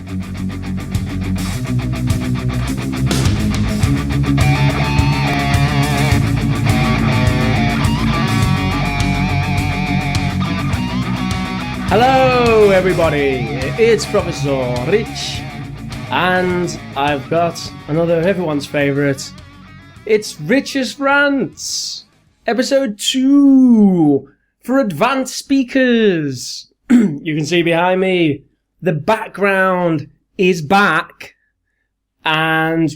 Hello everybody, it's Professor Rich, and I've got another everyone's favourite. It's Rich's Rants, episode 2, for advanced speakers. You can see behind me, the background is back, and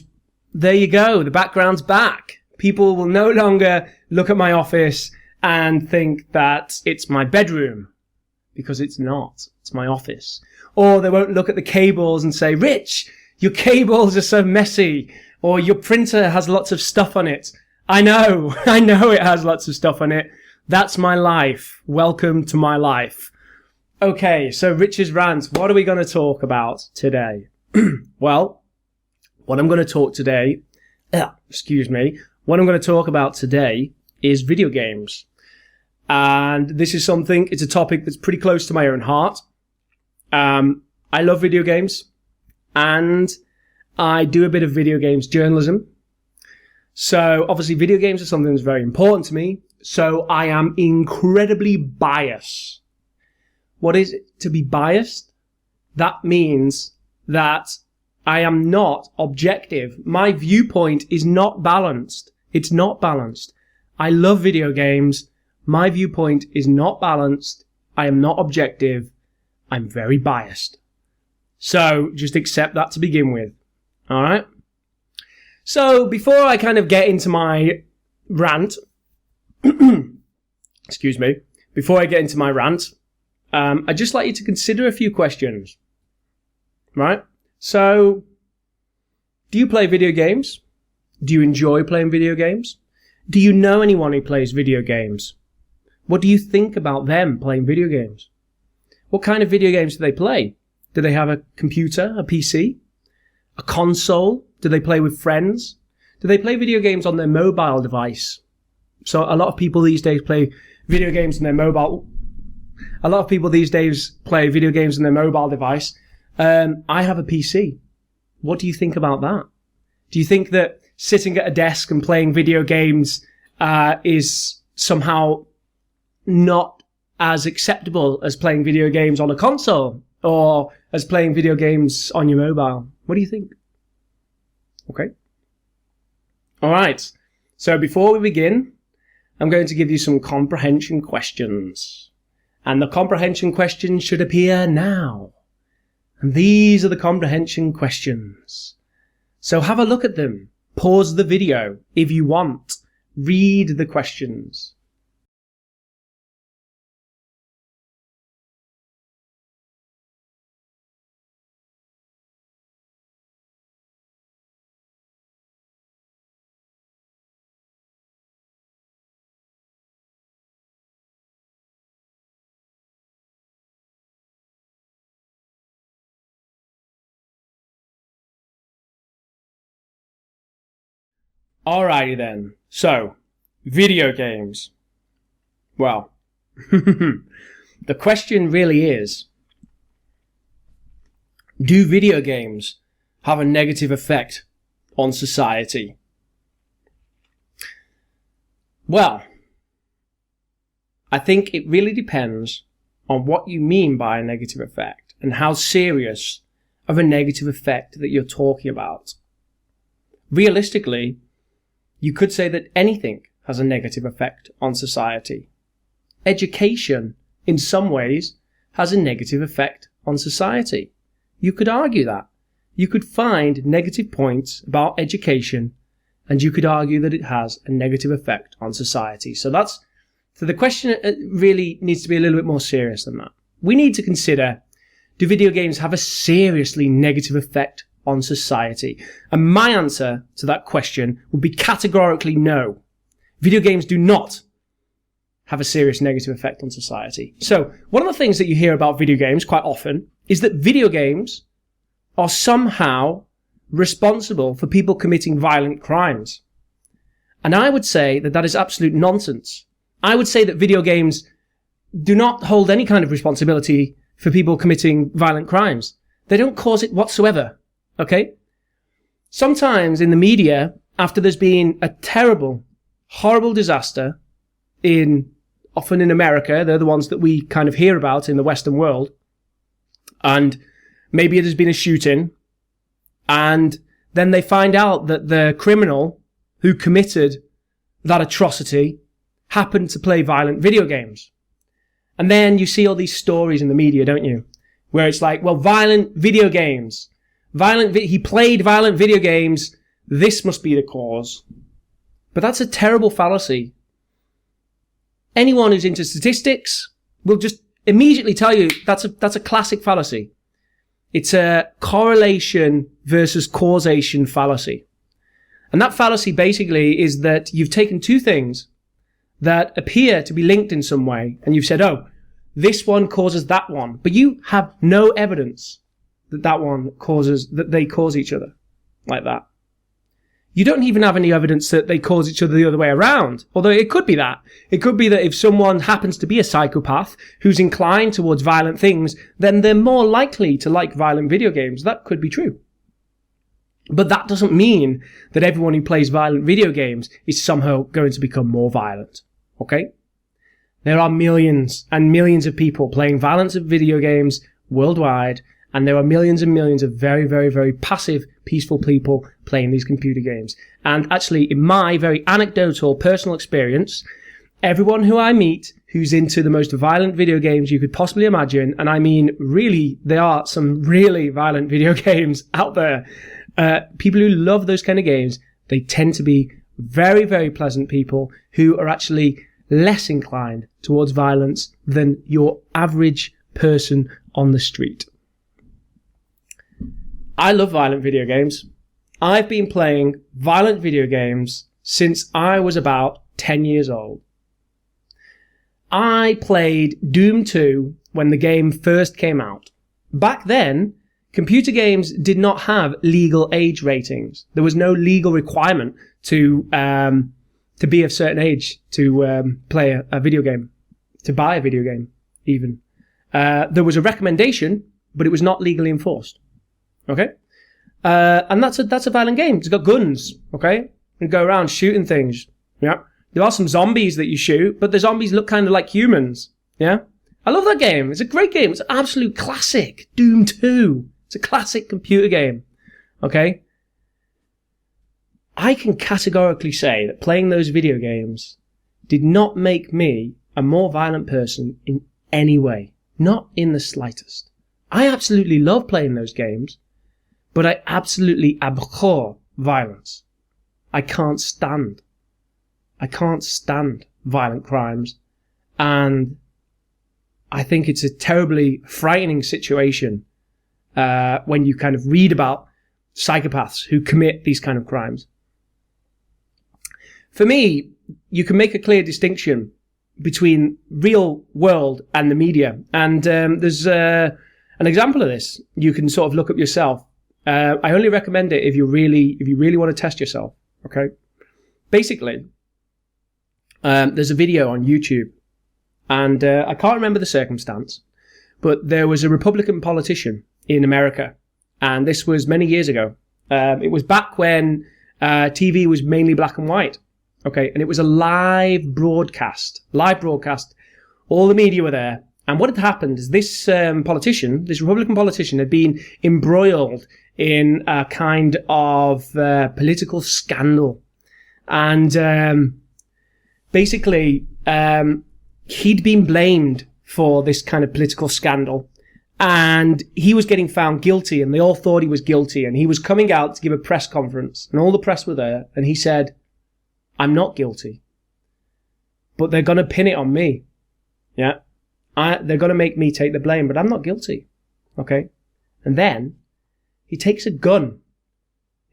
there you go, the background's back. People will no longer look at my office and think that it's my bedroom. Because it's not. It's my office. Or they won't look at the cables and say, Rich, your cables are so messy. Or your printer has lots of stuff on it. I know it has lots of stuff on it. That's my life. Welcome to my life. Okay, so Rich's Rants. What are we going to talk about today? Well, what I'm going to talk about today is video games. And this is it's a topic that's pretty close to my own heart. I love video games, and I do a bit of video games journalism. So obviously video games are something that's very important to me. So I am incredibly biased. What is it to be biased? That means that I am not objective. My viewpoint is not balanced. It's not balanced. I love video games. My viewpoint is not balanced. I am not objective. I'm very biased. So just accept that to begin with. All right? So before I kind of get into my rant, excuse me, before I get into my rant, I'd just like you to consider a few questions. Right? So, do you play video games? Do you enjoy playing video games? Do you know anyone who plays video games? What do you think about them playing video games? What kind of video games do they play? Do they have a computer, a PC, a console? Do they play with friends? Do they play video games on their mobile device? So a lot of people these days play video games on their mobile. A lot of people these days play video games on their mobile device. I have a PC. What do you think about that? Do you think that sitting at a desk and playing video games is somehow not as acceptable as playing video games on a console or as playing video games on your mobile? What do you think? Okay. All right. So before we begin, I'm going to give you some comprehension questions. And the comprehension questions should appear now. And these are the comprehension questions. So have a look at them. Pause the video if you want. Read the questions. Alrighty then. So, video games. Well, the question really is, do video games have a negative effect on society? Well, I think it really depends on what you mean by a negative effect and how serious of a negative effect that you're talking about. Realistically, you could say that anything has a negative effect on society. Education, in some ways, has a negative effect on society. You could argue that. You could find negative points about education, and you could argue that it has a negative effect on society. So the question really needs to be a little bit more serious than that. We need to consider, do video games have a seriously negative effect on society? And my answer to that question would be categorically no. Video games do not have a serious negative effect on society. So one of the things that you hear about video games quite often is that video games are somehow responsible for people committing violent crimes. And I would say that that is absolute nonsense. I would say that video games do not hold any kind of responsibility for people committing violent crimes. They don't cause it whatsoever. Okay? Sometimes in the media, after there's been a terrible, horrible disaster often in America, they're the ones that we kind of hear about in the Western world, and maybe it has been a shooting, and then they find out that the criminal who committed that atrocity happened to play violent video games. And then you see all these stories in the media, don't you? Where it's like, well, violent video games. He played violent video games. This must be the cause. But that's a terrible fallacy. Anyone who's into statistics will just immediately tell you that's a classic fallacy. It's a correlation versus causation fallacy. And that fallacy basically is that you've taken two things that appear to be linked in some way, and you've said, oh, this one causes that one. But you have no evidence that they cause each other like that. You don't even have any evidence that they cause each other the other way around. Although it could be that. It could be that if someone happens to be a psychopath who's inclined towards violent things, then they're more likely to like violent video games. That could be true. But that doesn't mean that everyone who plays violent video games is somehow going to become more violent. Okay? There are millions and millions of people playing violent video games worldwide, and there are millions and millions of very, very, very passive, peaceful people playing these computer games. And actually, in my very anecdotal personal experience, everyone who I meet who's into the most violent video games you could possibly imagine, and I mean, really, there are some really violent video games out there. People who love those kind of games, they tend to be very, very pleasant people who are actually less inclined towards violence than your average person on the street. I love violent video games. I've been playing violent video games since I was about 10 years old. I played Doom 2 when the game first came out. Back then, computer games did not have legal age ratings. There was no legal requirement to be of certain age to play a video game, to buy a video game, even. There was a recommendation, but it was not legally enforced. Okay? And that's a violent game. It's got guns, okay? You go around shooting things. Yeah. There are some zombies that you shoot, but the zombies look kind of like humans. Yeah. I love that game. It's a great game. It's an absolute classic. Doom 2. It's a classic computer game. Okay? I can categorically say that playing those video games did not make me a more violent person in any way. Not in the slightest. I absolutely love playing those games, but I absolutely abhor violence. I can't stand violent crimes, and I think it's a terribly frightening situation when you kind of read about psychopaths who commit these kind of crimes. For me, you can make a clear distinction between real world and the media, and there's an example of this you can sort of look up yourself. I only recommend it if you really want to test yourself. Okay, basically, there's a video on YouTube, and I can't remember the circumstance, but there was a Republican politician in America, and this was many years ago. It was back when TV was mainly black and white. Okay, and it was a live broadcast. All the media were there. And what had happened is this Republican politician, had been embroiled in a kind of political scandal. And basically, he'd been blamed for this kind of political scandal. And he was getting found guilty, and they all thought he was guilty. And he was coming out to give a press conference, and all the press were there. And he said, I'm not guilty, but they're going to pin it on me. Yeah. They're going to make me take the blame, but I'm not guilty. Okay. And then he takes a gun.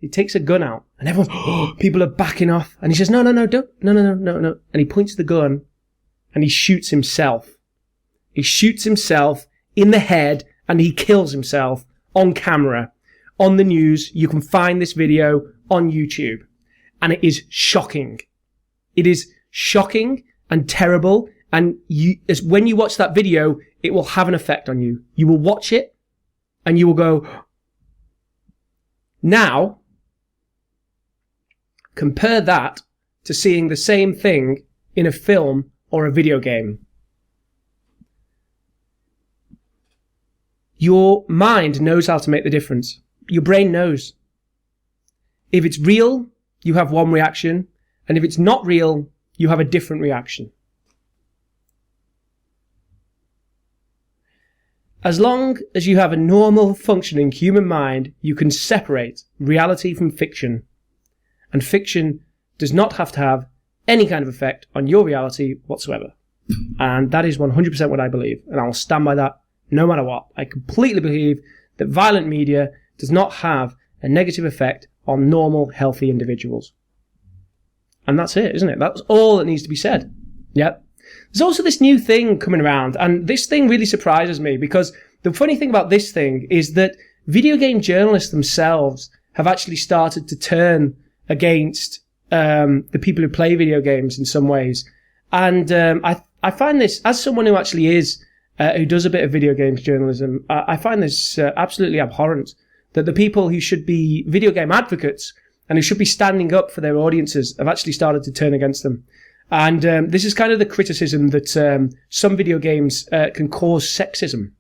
He takes a gun out, and everyone, people are backing off. And he says, no. And he points the gun, and he shoots himself. He shoots himself in the head, and he kills himself on camera, on the news. You can find this video on YouTube. And it is shocking. It is shocking and terrible. And when you watch that video, it will have an effect on you. You will watch it And you will go, now, compare that to seeing the same thing in a film or a video game. Your mind knows how to make the difference. Your brain knows. If it's real, you have one reaction, and if it's not real, you have a different reaction. As long as you have a normal functioning human mind, you can separate reality from fiction. And fiction does not have to have any kind of effect on your reality whatsoever. And that is 100% what I believe. And I will stand by that no matter what. I completely believe that violent media does not have a negative effect on normal, healthy individuals. And that's it, isn't it? That's all that needs to be said. Yep. There's also this new thing coming around, and this thing really surprises me, because the funny thing about this thing is that video game journalists themselves have actually started to turn against the people who play video games in some ways. And I find this, as someone who actually is, who does a bit of video games journalism, I find this absolutely abhorrent, that the people who should be video game advocates and who should be standing up for their audiences have actually started to turn against them. And this is kind of the criticism that some video games can cause sexism.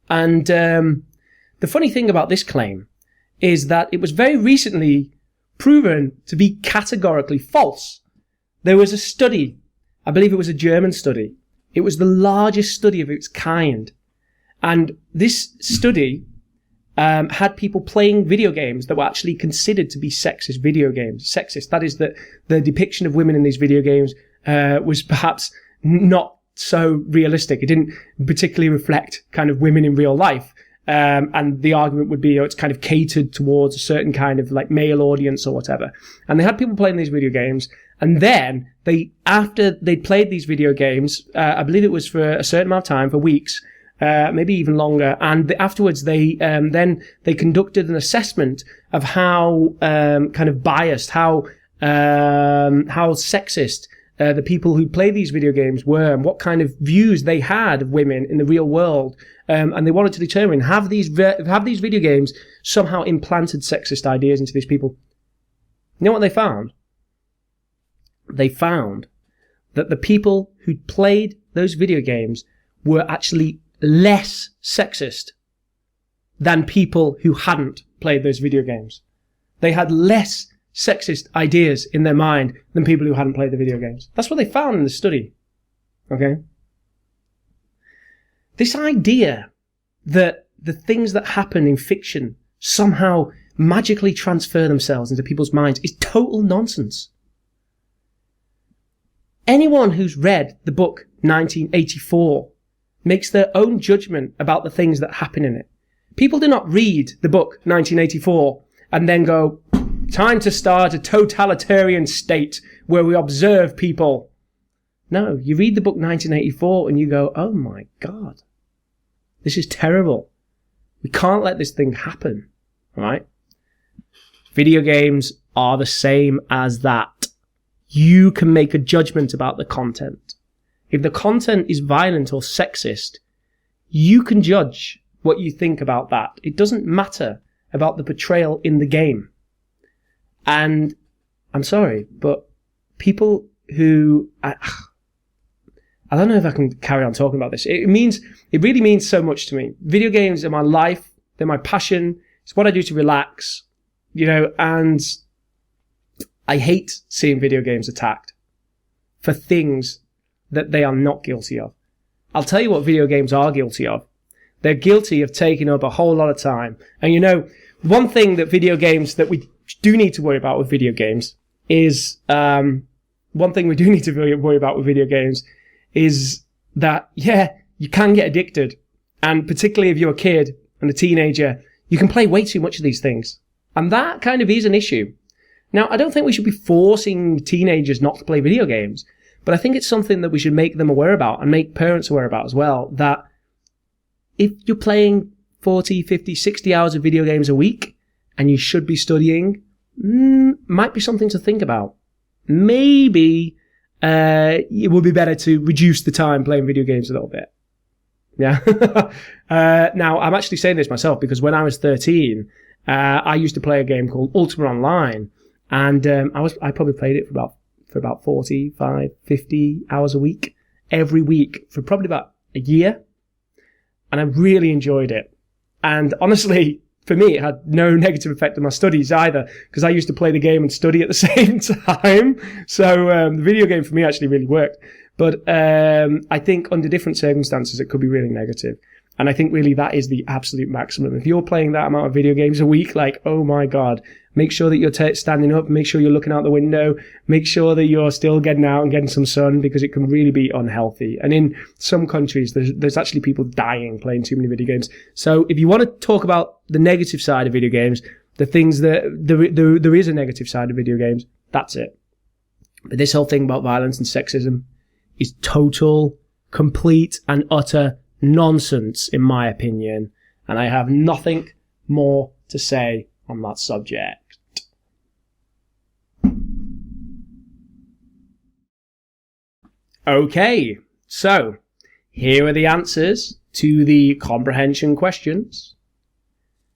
And the funny thing about this claim is that it was very recently proven to be categorically false. There was a study, I believe it was a German study. It was the largest study of its kind. And this study had people playing video games that were actually considered to be sexist video games. Sexist, that is, that the depiction of women in these video games was perhaps not so realistic. It didn't particularly reflect kind of women in real life. And the argument would be, it's kind of catered towards a certain kind of like male audience or whatever. And they had people playing these video games. And then after they'd played these video games, I believe it was for a certain amount of time, for weeks, maybe even longer. And afterwards, they conducted an assessment of how kind of biased, how sexist the people who play these video games were, and what kind of views they had of women in the real world. And they wanted to determine, have these video games somehow implanted sexist ideas into these people? You know what they found? They found that the people who played those video games were actually less sexist than people who hadn't played those video games. They had less sexist ideas in their mind than people who hadn't played the video games. That's what they found in the study. Okay? This idea that the things that happen in fiction somehow magically transfer themselves into people's minds is total nonsense. Anyone who's read the book 1984 makes their own judgment about the things that happen in it. People do not read the book 1984 and then go, time to start a totalitarian state where we observe people. No, you read the book 1984 and you go, oh my God, this is terrible. We can't let this thing happen, right? Video games are the same as that. You can make a judgment about the content. If the content is violent or sexist, you can judge what you think about that. It doesn't matter about the portrayal in the game. And I'm sorry, but people who... I don't know if I can carry on talking about this. It really means so much to me. Video games are my life. They're my passion. It's what I do to relax, and I hate seeing video games attacked for things that they are not guilty of. I'll tell you what video games are guilty of. They're guilty of taking up a whole lot of time. And one thing that video games that we do need to worry about with video games is, that, you can get addicted. And particularly if you're a kid and a teenager, you can play way too much of these things. And that kind of is an issue. Now, I don't think we should be forcing teenagers not to play video games, but I think it's something that we should make them aware about and make parents aware about as well, that if you're playing 40, 50, 60 hours of video games a week and you should be studying, might be something to think about. Maybe it would be better to reduce the time playing video games a little bit. Yeah. Now, I'm actually saying this myself because when I was 13, I used to play a game called Ultima Online, and I probably played it for about 45, 50 hours a week, every week for probably about a year, and I really enjoyed it. And honestly, for me, it had no negative effect on my studies either, because I used to play the game and study at the same time. So the video game for me actually really worked. But I think under different circumstances, it could be really negative. And I think really that is the absolute maximum. If you're playing that amount of video games a week, like, oh my God, make sure that you're standing up, make sure you're looking out the window, make sure that you're still getting out and getting some sun, because it can really be unhealthy. And in some countries, there's actually people dying playing too many video games. So if you want to talk about the negative side of video games, the things that there is a negative side of video games, that's it. But this whole thing about violence and sexism is total, complete and utter nonsense, in my opinion, and I have nothing more to say on that subject. Okay, so here are the answers to the comprehension questions.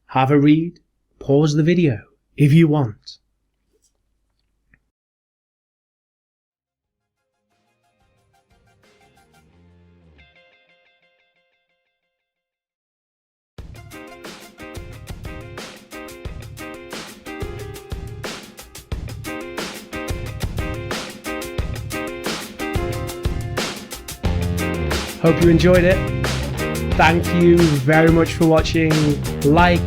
Have a read, pause the video if you want. Hope you enjoyed it. Thank you very much for watching. Like,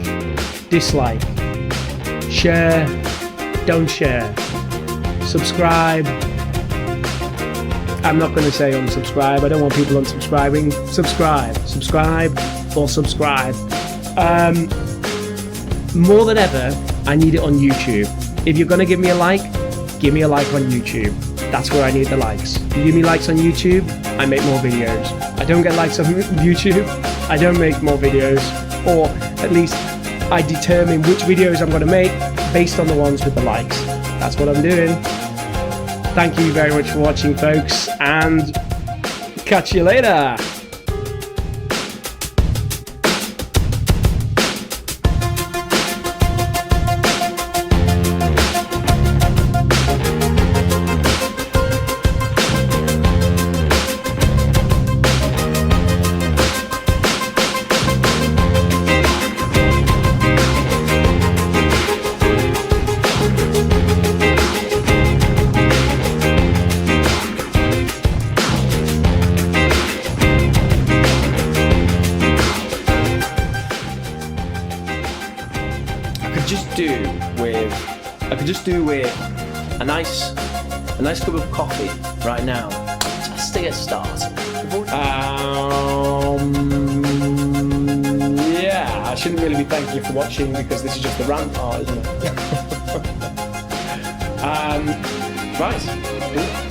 dislike, share, don't share, subscribe. I'm not going to say unsubscribe. I don't want people unsubscribing. Subscribe or subscribe. More than ever, I need it on YouTube. If you're going to give me a like on YouTube. That's where I need the likes. If you give me likes on YouTube, I make more videos. I don't get likes on YouTube, I don't make more videos. Or at least I determine which videos I'm going to make based on the ones with the likes. That's what I'm doing. Thank you very much for watching, folks, and catch you later. I could just do with a nice cup of coffee right now, just to get started. Yeah, I shouldn't really be thanking you for watching because this is just the rant part, isn't it? Right.